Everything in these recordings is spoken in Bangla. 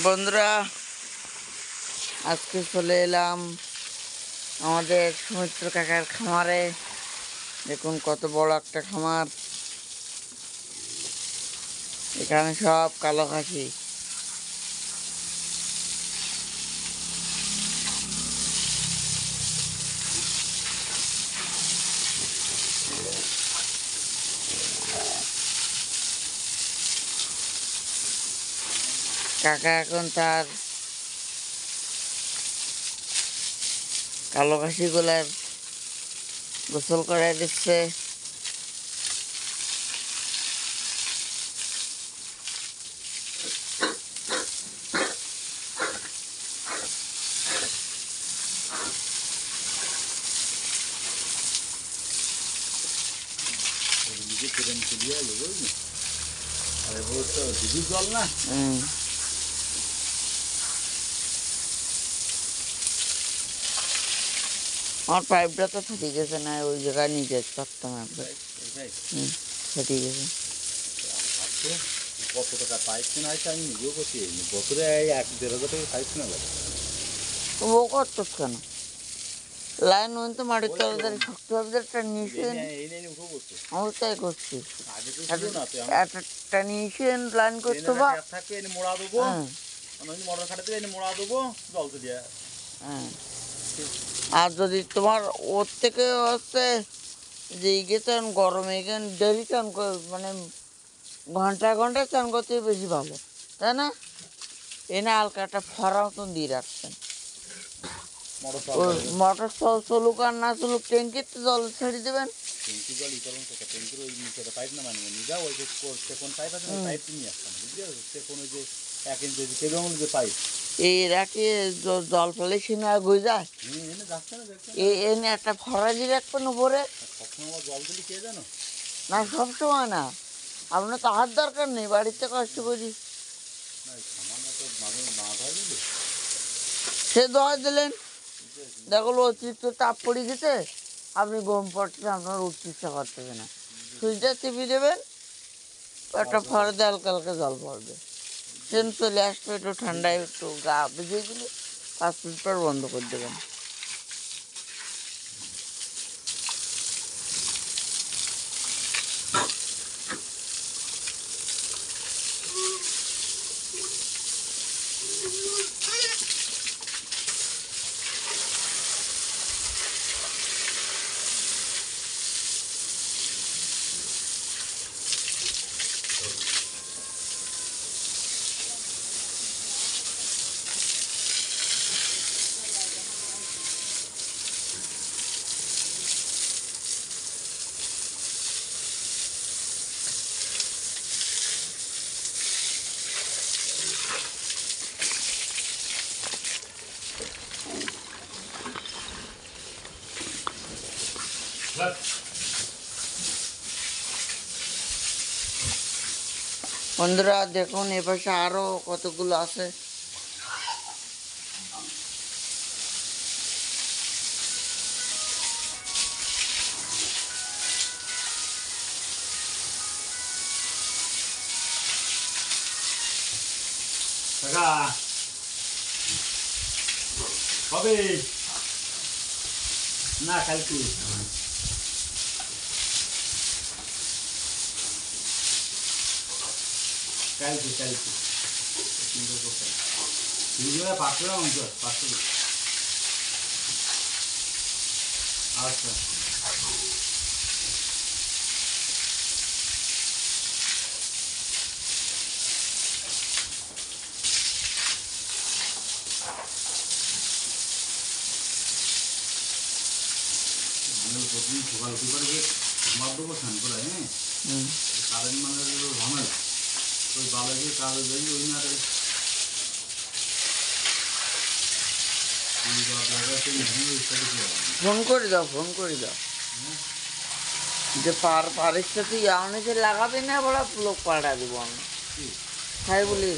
বন্ধুরা, আজকে চলে এলাম আমাদের সুমিত্র কাকার খামারে। দেখুন কত বড় একটা খামার। এখানে সব কালো খাসি। কাকা এখন তার কালো খাসিগুলার গোসল করে দিচ্ছে। আমার পাইপটা তো ফেটে গেছে, না ওই জায়গায় নিয়ে যেতে পারতাম একবার। ফেটে গেছে। কত টাকা পাইপ কেনা হয়েছে আমি নিজেও করছি। বছরে 1-1.5 হাজার টাকা পাইপ কেনা লাগে। ও করতো কেন? লাইন ওই তো মাটির তলাদের শক্তভাবে নিয়েছেন। আমি তাই করছি। একটা নিয়েছেন লাইন করতে বা থাকবে এনে মোড়া দেবো, মোটর খাটাতে এনে মোড়া দেবো, জল তো দিয়ে। হ্যাঁ, আর যদি তোমার ওর থেকে হচ্ছে যে চান গরমে এখানে ডেলি চান মানে ঘন্টায় ঘন্টায় চান করতে বেশি ভালো, তাই না? এনে হালকা একটা ফরা মতন দিয়ে রাখছেন। মোটর চলুক আর না চলুক, ট্যাঙ্কিতে জল ছেড়ে দেবেন। ট্যাঙ্কি জল ইকরণ থেকে ট্যাঙ্কির ওই নিচে পাইপ না মানে নিজা ওই যে কোন পাইপ আছে না, পাইপ নিয়ে আসতাম বুঝলি। সে কোনো যে 1 ইঞ্চি কেবল যে পাইপ এই রাখি জল ফেলে সিনে গুয়ে যায়। এনে যাচ্ছে না, এনে একটা ফরা দিয়ে রাখবেন উপরে। সবসময় জল দিলে কে জানো না, সবসময় না, আপনার তো হাত দরকার নেই, বাড়িতে কষ্ট করি। সে দোয়া দিলেন, দেখো অতিরিক্ত তাপ পড়ে গেছে, আপনি গরম পড়ছে, আপনার উঠতে ইচ্ছা করতেছে না, সুইচটা টিপে দেবেন, একটা ফরে দিয়ে হালকা হালকা জল পড়বে, ট্রেন চলে আসবে। একটু ঠান্ডায় একটু গা ভিজিয়ে দিলে 5 মিনিট পর বন্ধ করে দেবেন। বন্ধুরা দেখুন, এপাশে আরো কতগুলো আছে। কবে না কালকে কালকে 500 অংশ 500। আচ্ছা প্রতিদিন সকাল উঠে পরে মার দেবো স্নান করে। হ্যাঁ, কারেন্ট মানে ঝামেলা, ওই বাবা গিয়ে কাজ যাই ওই না ফোন করে দাও, ফোন করে দাও যে পারের সাথে অনেকে লাগাবে না, বড় লোক পাঠা দেবো আমি, তাই বলি।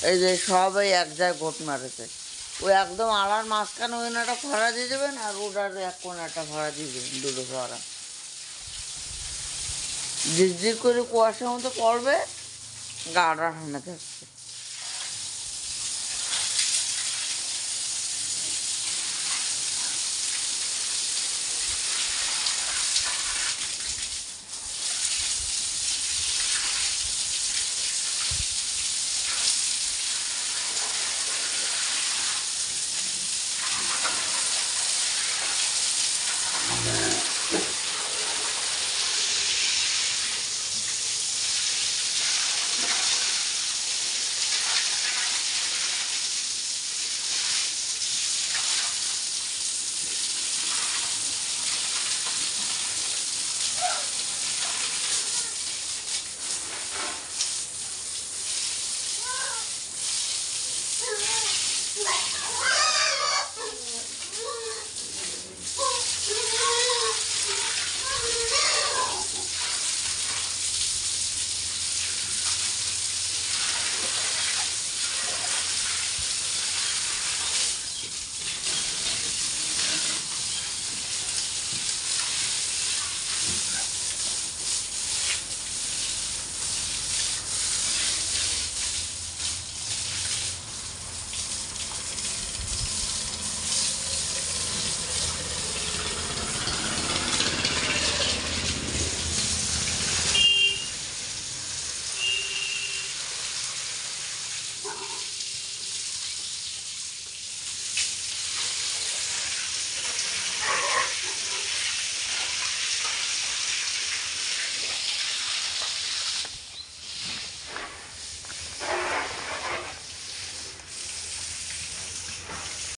এই যে সবাই এক জায়গায় গোট মারেছে। ওই একদম আড়ার মাঝখানে ওই একটা ফাড়া দিয়ে দেবেন, আর ওটার এক কোণে একটা ফাড়া দিয়ে দেবেন, দুটো ফাড়া। ঝিরঝির করে কুয়াশার মতো পড়বে, গাটা ঠান্ডা থাকবে।